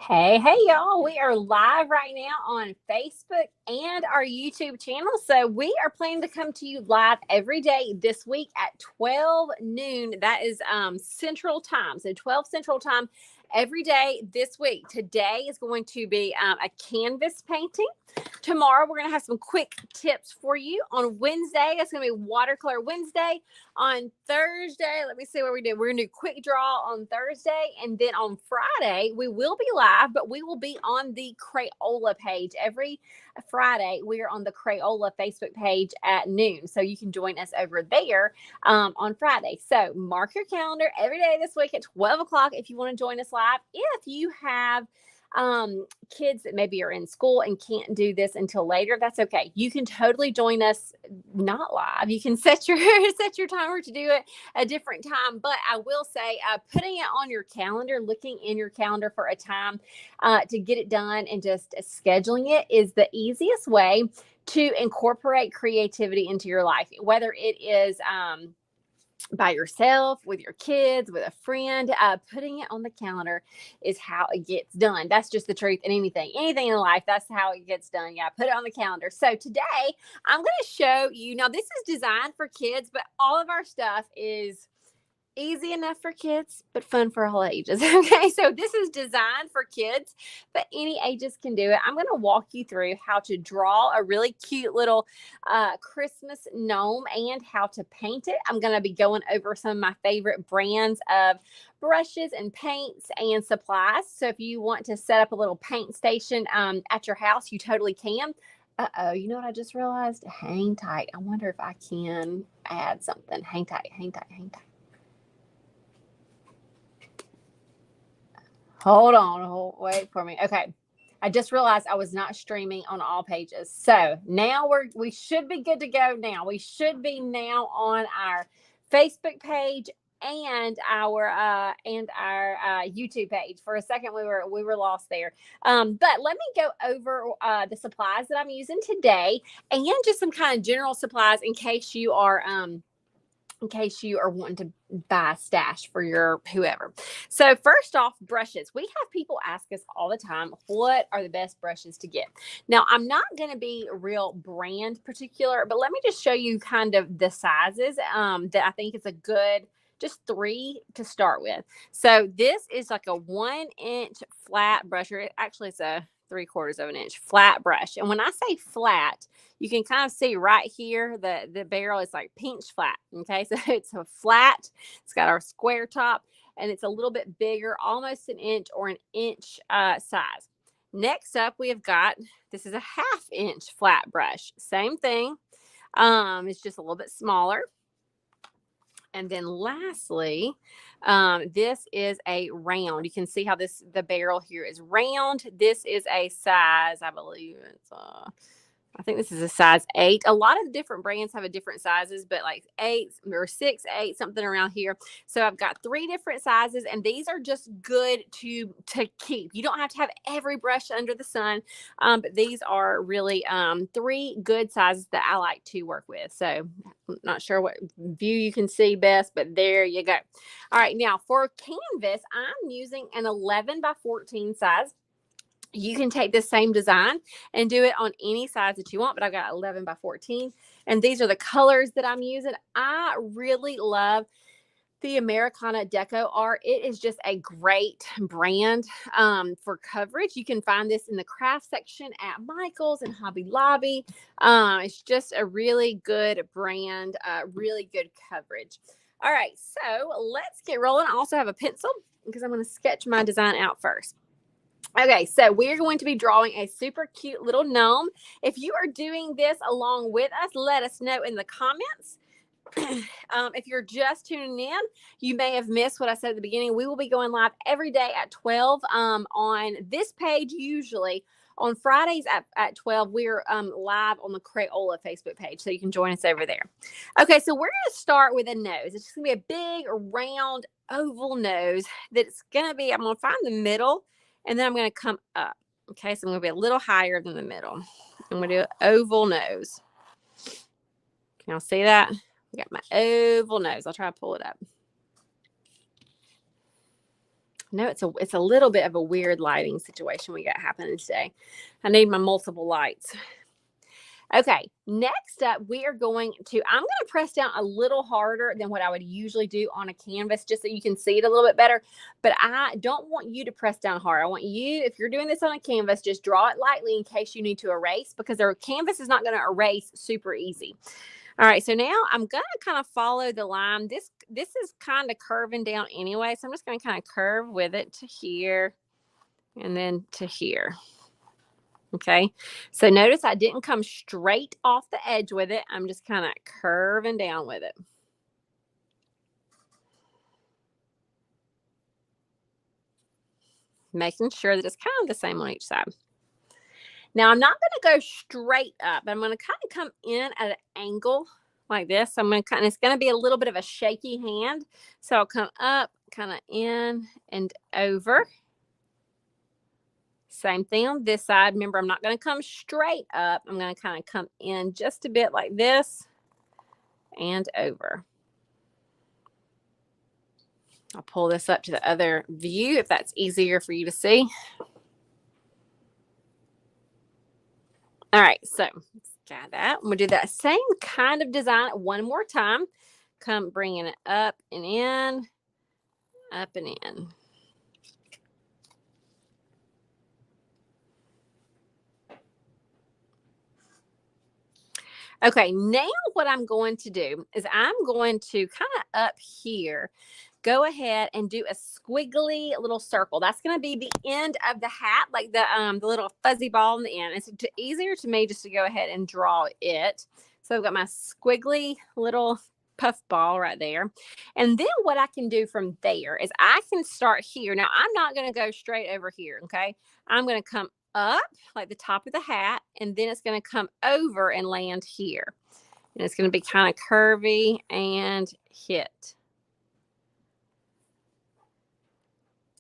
Hey, y'all. We are live right now on Facebook and our YouTube channel. So we are planning to come to you live every day this week at 12 noon. That is Central Time. So 12 Central Time every day this week. Today is going to be a canvas painting. Tomorrow, we're going to have some quick tips for you. On Wednesday, it's going to be Watercolor Wednesday. On Thursday, let me see what we do. We're going to do quick draw on Thursday. And then on Friday, we will be live, but we will be on the Crayola page. Every Friday, we are on the Crayola Facebook page at noon. So you can join us over there on Friday. So mark your calendar every day this week at 12 o'clock if you want to join us live. If you have kids that maybe are in school and can't do this until later, that's okay. You can totally join us not live. You can set your timer to do it a different time. But I will say, putting it on your calendar, looking in your calendar for a time to get it done and just scheduling it is the easiest way to incorporate creativity into your life, whether it is by yourself, with your kids, with a friend. Putting it on the calendar is how it gets done. That's just the truth in anything in life. That's how it gets done. Yeah, put it on the calendar. So today I'm going to show you. Now, this is designed for kids, but all of our stuff is easy enough for kids, but fun for all ages. Okay, so this is designed for kids, but any ages can do it. I'm going to walk you through how to draw a really cute little Christmas gnome and how to paint it. I'm going to be going over some of my favorite brands of brushes and paints and supplies. So if you want to set up a little paint station at your house, you totally can. You know what I just realized? Hang tight. I wonder if I can add something. Hang tight. Hold on. Wait for me. Okay. I just realized I was not streaming on all pages. So now we should be good to go now. We should be now on our Facebook page and our YouTube page. For a second we were lost there. But let me go over the supplies that I'm using today and just some kind of general supplies in case you are wanting to buy a stash for your whoever. So first off, brushes. We have people ask us all the time, what are the best brushes to get? Now, I'm not going to be real brand particular, but let me just show you kind of the sizes that I think is a good, just 3 to start with. So this is like a 1-inch flat brush, or actually it's a 3/4 of an inch flat brush. And when I say flat, you can kind of see right here, the barrel is like pinch flat. Okay, so it's a flat, it's got our square top, and it's a little bit bigger, almost an inch or an inch size. Next up, we have got, this is a 1/2 inch flat brush. Same thing. It's just a little bit smaller. And then lastly, this is a round. You can see how the barrel here is round. This is a size, I believe it's I think this is a size 8. A lot of different brands have a different sizes, but like 8 or 6, 8, something around here. So I've got 3 different sizes, and these are just good to keep. You don't have to have every brush under the sun, but these are really 3 good sizes that I like to work with. So I'm not sure what view you can see best, but there you go. All right, now for canvas, I'm using an 11 by 14 size. You can take this same design and do it on any size that you want, but I've got 11 by 14. And these are the colors that I'm using. I really love the Americana Deco Art. It is just a great brand for coverage. You can find this in the craft section at Michael's and Hobby Lobby. It's just a really good brand, really good coverage. All right, so let's get rolling. I also have a pencil because I'm going to sketch my design out first. Okay, so we're going to be drawing a super cute little gnome. If you are doing this along with us, let us know in the comments. If you're just tuning in, you may have missed what I said at the beginning. We will be going live every day at 12 on this page usually. On Fridays at 12, we're live on the Crayola Facebook page, so you can join us over there. Okay, so we're going to start with a nose. It's just going to be a big, round, oval nose that's going to be, I'm going to find the middle, and then I'm going to come up. Okay, so I'm going to be a little higher than the middle. I'm going to do an oval nose. Can y'all see that? I got my oval nose. I'll try to pull it up. No, it's a little bit of a weird lighting situation we got happening today. I need my multiple lights. Okay, next up, I'm going to press down a little harder than what I would usually do on a canvas, just so you can see it a little bit better. But I don't want you to press down hard. I want you, if you're doing this on a canvas, just draw it lightly in case you need to erase, because our canvas is not going to erase super easy. All right, so now I'm going to kind of follow the line. This is kind of curving down anyway, so I'm just going to kind of curve with it to here and then to here. Okay, so notice I didn't come straight off the edge with it. I'm just kind of curving down with it. Making sure that it's kind of the same on each side. Now I'm not going to go straight up. I'm going to kind of come in at an angle like this. I'm going to it's going to be a little bit of a shaky hand. So I'll come up, kind of in and over. Same thing on this side. Remember, I'm not going to come straight up. I'm going to kind of come in just a bit like this and over. I'll pull this up to the other view if that's easier for you to see. All right, so got that. I'm going to do that same kind of design one more time. Come bringing it up and in, up and in. Okay, now what I'm going to do is I'm going to kind of up here, go ahead and do a squiggly little circle. That's going to be the end of the hat, like the little fuzzy ball in the end. It's easier to me just to go ahead and draw it. So I've got my squiggly little puff ball right there. And then what I can do from there is I can start here. Now, I'm not going to go straight over here, okay? I'm going to come up like the top of the hat, and then it's going to come over and land here. And it's going to be kind of curvy and hit.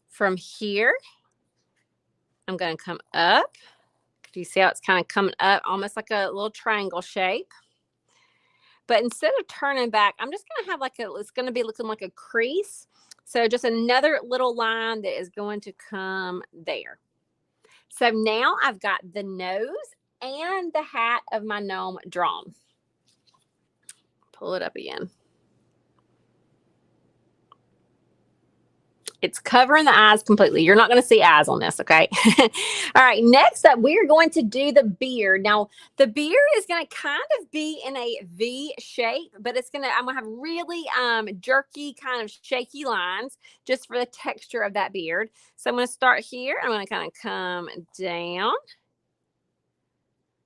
From here, I'm going to come up. Do you see how it's kind of coming up, almost like a little triangle shape? But instead of turning back, I'm just going to have it's going to be looking like a crease. So just another little line that is going to come there. So now I've got the nose and the hat of my gnome drawn. Pull it up again. It's covering the eyes completely. You're not going to see eyes on this, okay? All right, next up, we're going to do the beard. Now, the beard is going to kind of be in a V shape, but I'm going to have really jerky, kind of shaky lines just for the texture of that beard. So I'm going to start here. I'm going to kind of come down.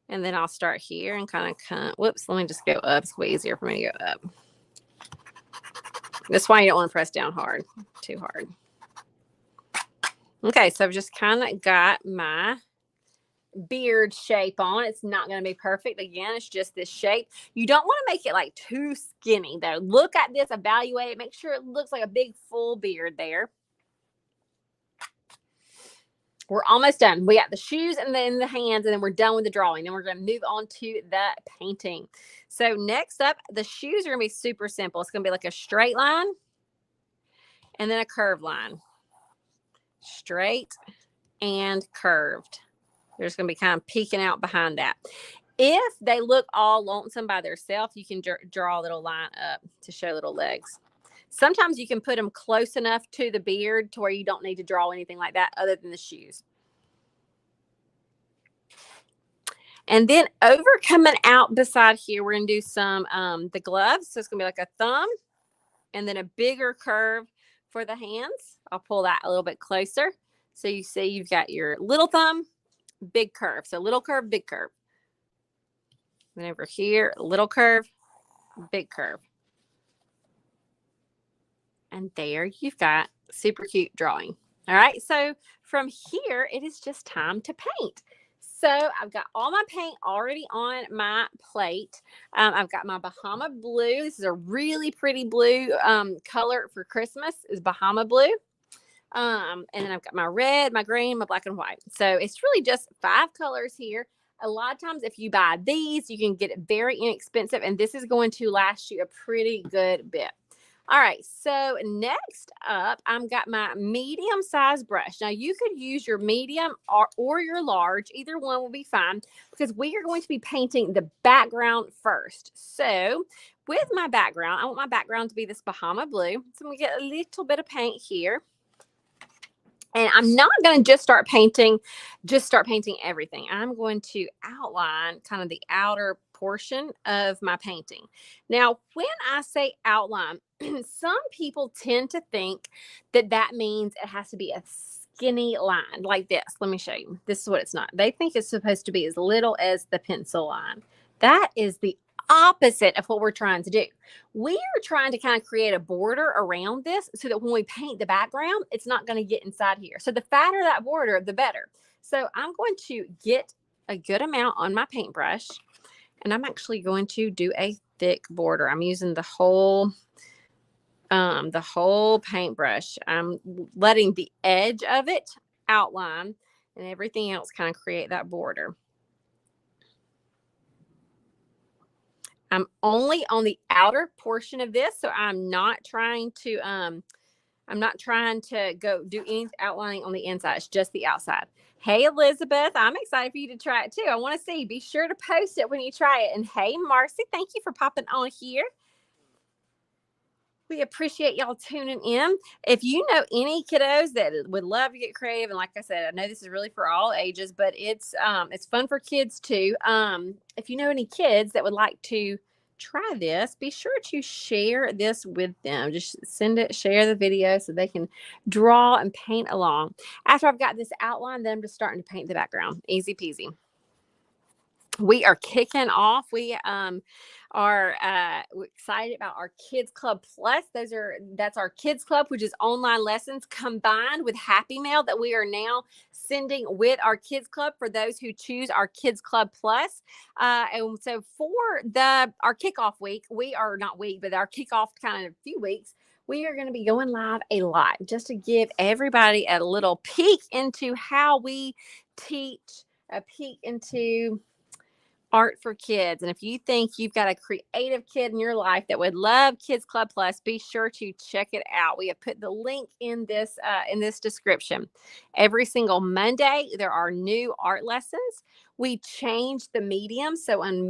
And then I'll start here and kind of come. Whoops, let me just go up. It's way easier for me to go up. That's why you don't want to press down hard, too hard. Okay, so I've just kind of got my beard shape on. It's not going to be perfect. Again, it's just this shape. You don't want to make it like too skinny, though. Look at this, evaluate it, make sure it looks like a big full beard there. We're almost done. We got the shoes and then the hands, and then we're done with the drawing. Then we're going to move on to the painting. So next up, the shoes are going to be super simple. It's going to be like a straight line and then a curved line. Straight and curved. They're just going to be kind of peeking out behind that. If they look all lonesome by themselves, you can draw a little line up to show little legs. Sometimes you can put them close enough to the beard to where you don't need to draw anything like that other than the shoes. And then over coming out beside here, we're going to do some the gloves. So it's going to be like a thumb and then a bigger curve for the hands. I'll pull that a little bit closer. So you see you've got your little thumb, big curve. So little curve, big curve. Then over here, little curve, big curve. And there you've got super cute drawing. All right, so from here, it is just time to paint. So I've got all my paint already on my plate. I've got my Bahama blue. This is a really pretty blue color for Christmas is Bahama blue. And then I've got my red, my green, my black and white. So it's really just 5 colors here. A lot of times if you buy these, you can get it very inexpensive. And this is going to last you a pretty good bit. All right, so next up, I've got my medium size brush. Now you could use your medium or your large, either one will be fine, because we are going to be painting the background first. So with my background, I want my background to be this Bahama blue. So I'm gonna get a little bit of paint here. And I'm not going to just start painting everything. I'm going to outline kind of the outer portion of my painting. Now, when I say outline, some people tend to think that that means it has to be a skinny line like this. Let me show you. This is what it's not. They think it's supposed to be as little as the pencil line. That is the opposite of what we're trying to do. We are trying to kind of create a border around this so that when we paint the background, it's not going to get inside here. So the fatter that border, the better. So I'm going to get a good amount on my paintbrush, and I'm actually going to do a thick border. I'm using the whole paintbrush. I'm letting the edge of it outline and everything else kind of create that border. I'm only on the outer portion of this, so I'm not trying to go do any outlining on the inside. It's just the outside. Hey, Elizabeth, I'm excited for you to try it too. I want to see. Be sure to post it when you try it. And hey, Marcy, thank you for popping on here. We appreciate y'all tuning in. If you know any kiddos that would love to get creative, and like I said, I know this is really for all ages, but it's fun for kids too. If you know any kids that would like to try this, be sure to share this with them. Just share the video so they can draw and paint along. After I've got this outline, then I'm just starting to paint the background. Easy peasy. We are kicking off. We are excited about our Kids Club Plus. That's our Kids Club, which is online lessons combined with Happy Mail that we are now sending with our Kids Club for those who choose our Kids Club Plus. And so for our kickoff week, our kickoff kind of few weeks, we are going to be going live a lot just to give everybody a little peek into how we teach, a peek into art for kids. And if you think you've got a creative kid in your life that would love Kids Club Plus, be sure to check it out. We have put the link in this description. Every single Monday, there are new art lessons. We changed the medium. So in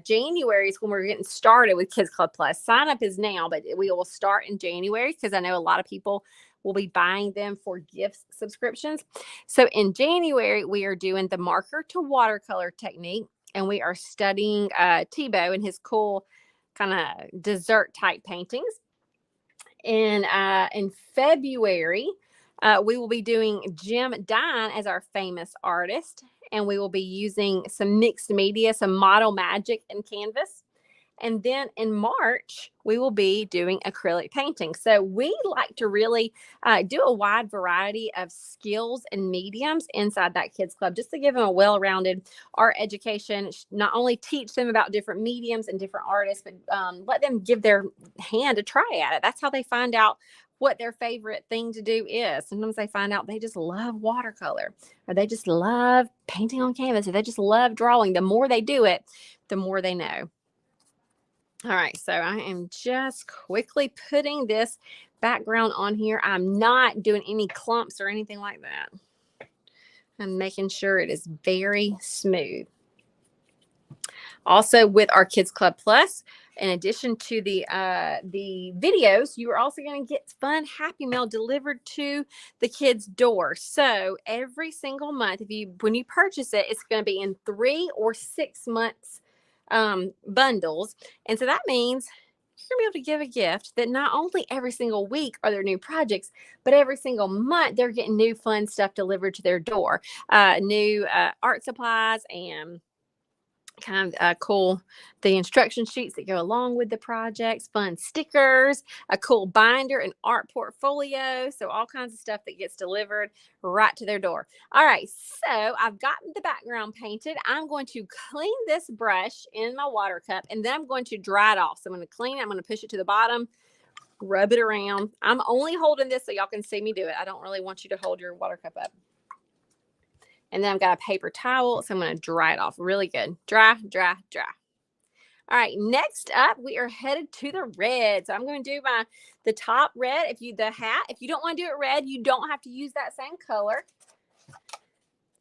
January is when we're getting started with Kids Club Plus. Sign up is now, but we will start in January because I know a lot of people will be buying them for gift subscriptions. So in January, we are doing the marker to watercolor technique. And we are studying Tebow and his cool kind of dessert type paintings. In February, we will be doing Jim Dine as our famous artist. And we will be using some mixed media, some model magic and canvas. And then in March, we will be doing acrylic painting. So we like to really do a wide variety of skills and mediums inside that Kids Club, just to give them a well-rounded art education. Not only teach them about different mediums and different artists, but let them give their hand a try at it. That's how they find out what their favorite thing to do is. Sometimes they find out they just love watercolor, or they just love painting on canvas, or they just love drawing. The more they do it, the more they know. All right, so I am just quickly putting this background on here. I'm not doing any clumps or anything like that. I'm making sure it is very smooth. Also, with our Kids Club Plus, in addition to the videos, you are also going to get fun Happy Mail delivered to the kids' door. So every single month, when you purchase it, it's going to be in 3 or 6 months bundles. And so that means you're gonna be able to give a gift that not only every single week are there new projects, but every single month they're getting new fun stuff delivered to their door, new art supplies and kind of cool, the instruction sheets that go along with the projects, fun stickers, a cool binder, an art portfolio. So all kinds of stuff that gets delivered right to their door. All right, so I've gotten the background painted. I'm going to clean this brush in my water cup, and then I'm going to dry it off. So I'm going to clean it. I'm going to push it to the bottom, rub it around. I'm only holding this so y'all can see me do it. I don't really want you to hold your water cup up. And then I've got a paper towel, so I'm going to dry it off really good. Dry, dry, dry. All right, next up, we are headed to the red. So I'm going to do The top red, if you don't want to do it red, you don't have to use that same color.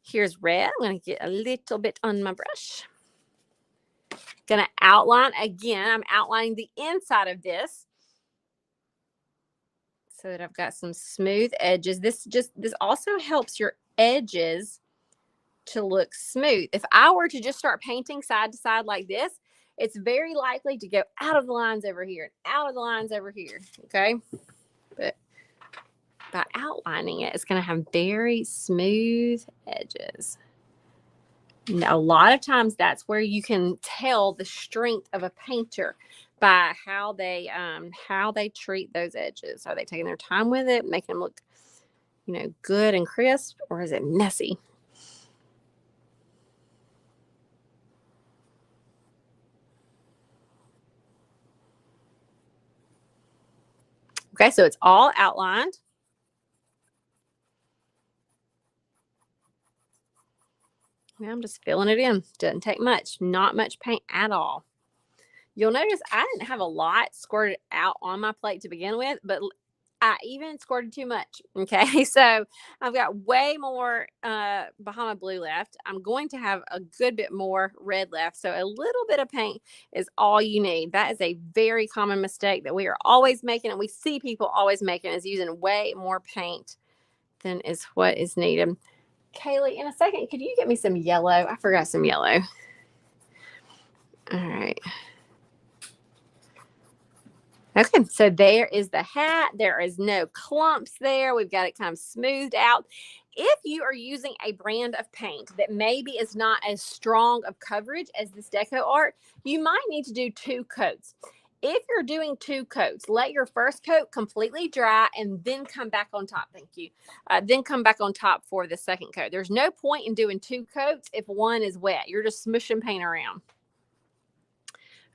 Here's red. I'm going to get a little bit on my brush. Going to outline again. I'm outlining the inside of this so that I've got some smooth edges. This also helps your edges to look smooth. If I were to just start painting side to side like this, it's very likely to go out of the lines over here and out of the lines over here. Okay. But by outlining it, it's going to have very smooth edges. Now, a lot of times that's where you can tell the strength of a painter by how they treat those edges. Are they taking their time with it, making them look, good and crisp, or is it messy? Okay, so it's all outlined. Now I'm just filling it in. Doesn't take much. Not much paint at all. You'll notice I didn't have a lot squirted out on my plate to begin with, but I even squirted too much. Okay, so I've got way more Bahama blue left. I'm going to have a good bit more red left. So a little bit of paint is all you need. That is a very common mistake that we are always making, and we see people always making, is using way more paint than is what is needed. Kaylee, in a second, could you get me some yellow? I forgot some yellow. All right. Okay, so there is the hat. There is no clumps there. We've got it kind of smoothed out. If you are using a brand of paint that maybe is not as strong of coverage as this Deco Art, you might need to do 2 coats. If you're doing 2 coats, let your first coat completely dry and then come back on top. Thank you. Then come back on top for the second coat. There's no point in doing 2 coats if one is wet. You're just smushing paint around.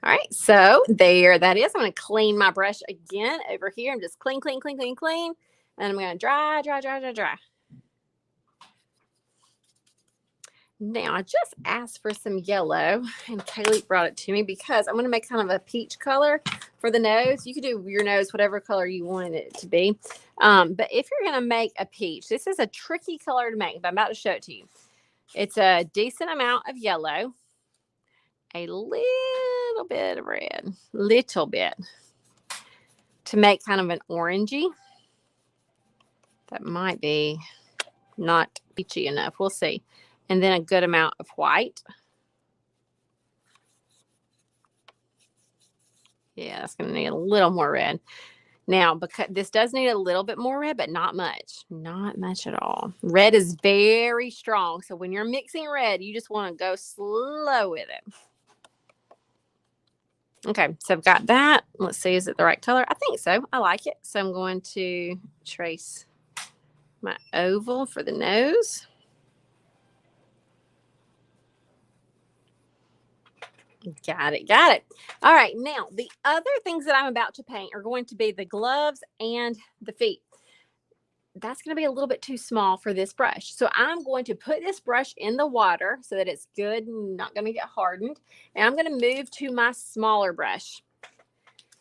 All right, so there that is. I'm going to clean my brush again over here. I'm just clean. And I'm going to dry. Now, I just asked for some yellow, and Kaylee brought it to me because I'm going to make kind of a peach color for the nose. You could do your nose whatever color you wanted it to be. But if you're going to make a peach, this is a tricky color to make, but I'm about to show it to you. It's a decent amount of yellow, a little bit of red, little bit, to make kind of an orangey. That might be not peachy enough. We'll see. And then a good amount of white. Yeah, that's going to need a little more red. Now, because this does need a little bit more red, but not much. Not much at all. Red is very strong. So when you're mixing red, you just want to go slow with it. Okay, so I've got that. Let's see, is it the right color? I think so. I like it. So I'm going to trace my oval for the nose. Got it. All right, now the other things that I'm about to paint are going to be the gloves and the feet. That's going to be a little bit too small for this brush. So I'm going to put this brush in the water so that it's good and not going to get hardened. And I'm going to move to my smaller brush.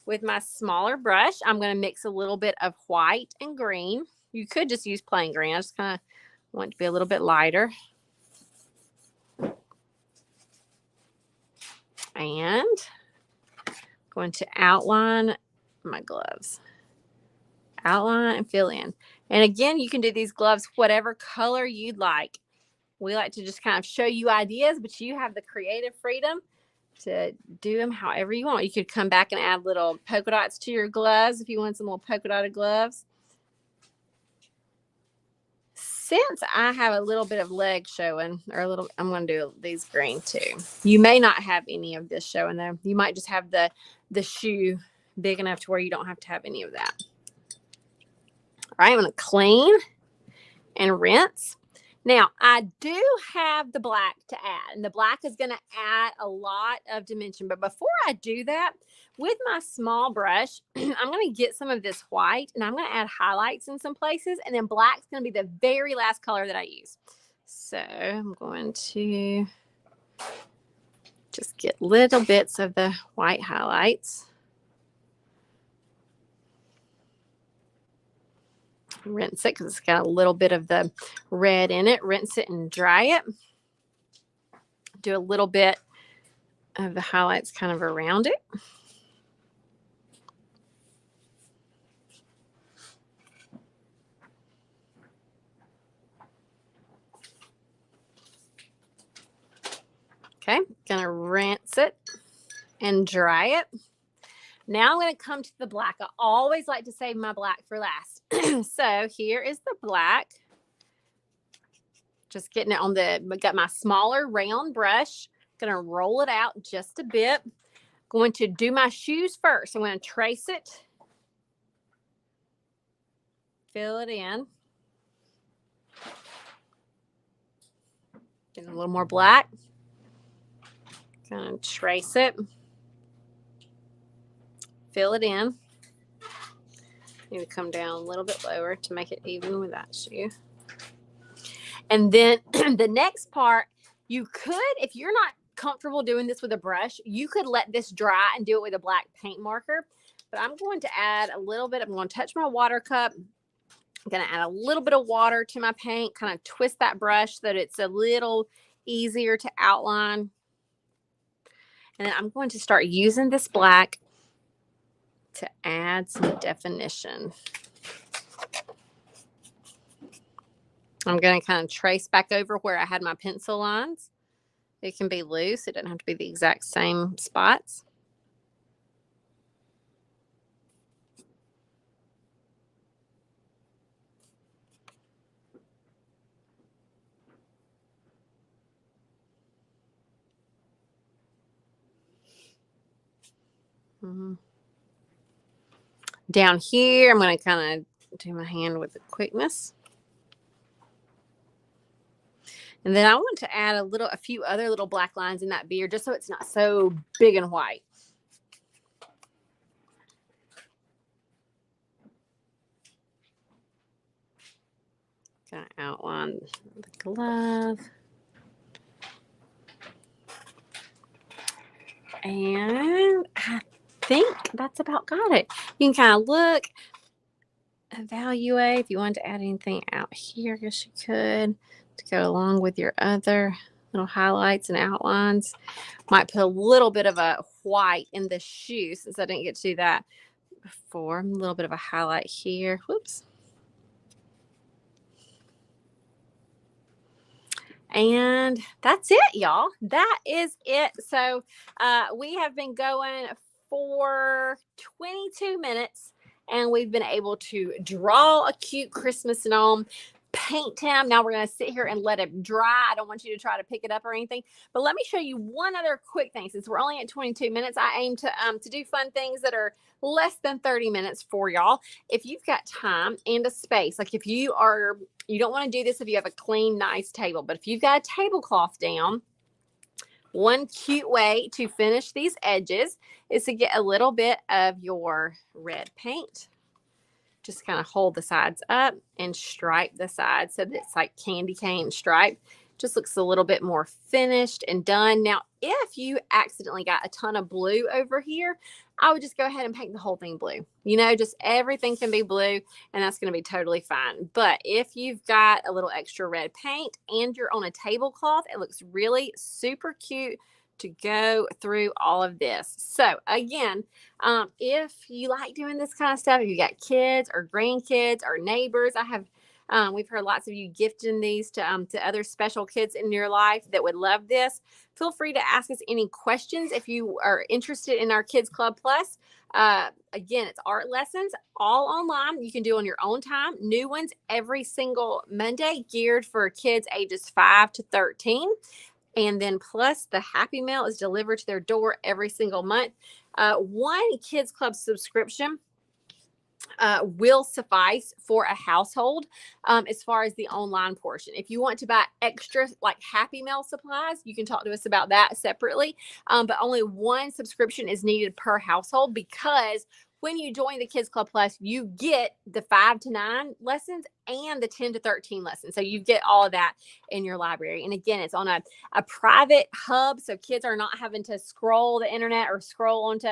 With my smaller brush, I'm going to mix a little bit of white and green. You could just use plain green. I just kind of want it to be a little bit lighter. And I'm going to outline my gloves. Outline and fill in. And again, you can do these gloves whatever color you'd like. We like to just kind of show you ideas, but you have the creative freedom to do them however you want. You could come back and add little polka dots to your gloves if you want some little polka dotted gloves. Since I have a little bit of leg showing, or a little, I'm going to do these green too. You may not have any of this showing though. You might just have the shoe big enough to where you don't have to have any of that. All right, I'm going to clean and rinse. Now, I do have the black to add, and the black is going to add a lot of dimension. But before I do that, with my small brush, I'm going to get some of this white, and I'm going to add highlights in some places, and then black is going to be the very last color that I use. So I'm going to just get little bits of the white highlights. Rinse it because it's got a little bit of the red in it. Rinse it and dry it. Do a little bit of the highlights kind of around it. Okay, gonna rinse it and dry it. Now I'm going to come to the black. I always like to save my black for last. So here is the black. Just getting it on got my smaller round brush. Going to roll it out just a bit. Going to do my shoes first. I'm going to trace it. Fill it in. Get a little more black. Going to trace it. Fill it in. Need to come down a little bit lower to make it even with that shoe. And then the next part, you could, if you're not comfortable doing this with a brush, you could let this dry and do it with a black paint marker. But I'm going to add a little bit. I'm going to touch my water cup. I'm going to add a little bit of water to my paint, kind of twist that brush so that it's a little easier to outline. And then I'm going to start using this black to add some definition. I'm going to kind of trace back over where I had my pencil lines. It can be loose. It doesn't have to be the exact same spots. Down here, I'm going to kind of do my hand with the quickness. And then I want to add a few other little black lines in that beard just so it's not so big and white. Gonna outline the glove. And I think that's about got it. You can kind of look, evaluate. If you want to add anything out here, I guess you could to go along with your other little highlights and outlines. Might put a little bit of a white in the shoe since I didn't get to do that before. A little bit of a highlight here. Whoops. And that's it, y'all. That is it. So we have been going for 22 minutes and we've been able to draw a cute Christmas gnome, paint him. Now we're going to sit here and let him dry. I don't want you to try to pick it up or anything, but let me show you one other quick thing. Since we're only at 22 minutes, I aim to do fun things that are less than 30 minutes for y'all. If you've got time and a space, like if you don't want to do this if you have a clean, nice table, but if you've got a tablecloth down, one cute way to finish these edges is to get a little bit of your red paint. Just kind of hold the sides up and stripe the sides so that it's like candy cane stripe. Just looks a little bit more finished and done. Now, if you accidentally got a ton of blue over here, I would just go ahead and paint the whole thing blue. You know, just everything can be blue and that's going to be totally fine. But if you've got a little extra red paint and you're on a tablecloth, it looks really super cute to go through all of this. So again, if you like doing this kind of stuff, if you got kids or grandkids or neighbors, we've heard lots of you gifting these to other special kids in your life that would love this. Feel free to ask us any questions if you are interested in our Kids Club Plus. Again, it's art lessons all online. You can do on your own time. New ones every single Monday, geared for kids ages 5 to 13. And then plus the Happy Mail is delivered to their door every single month. One Kids Club subscription will suffice for a household as far as the online portion. If you want to buy extra like Happy Mail supplies, you can talk to us about that separately. But only one subscription is needed per household because when you join the Kids Club Plus, you get the 5 to 9 lessons and the 10 to 13 lessons. So you get all of that in your library. And again, it's on a private hub. So kids are not having to scroll the internet or scroll onto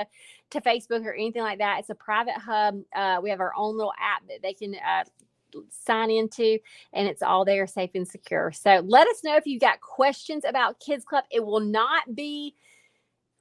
Facebook or anything like that. It's a private hub. We have our own little app that they can sign into, and it's all there safe and secure. So let us know if you've got questions about Kids Club. It will not be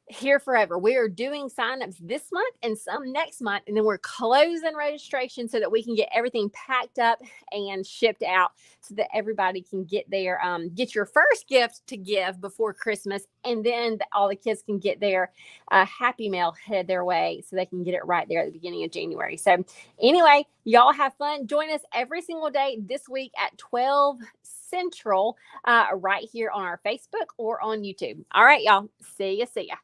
here forever. We are doing signups this month and some next month, and then we're closing registration so that we can get everything packed up and shipped out so that everybody can get their get your first gift to give before Christmas, and then all the kids can get their Happy Mail headed their way so they can get it right there at the beginning of January. So anyway, y'all have fun. Join us every single day this week at 12 Central right here on our Facebook or on YouTube. All right, y'all. See ya.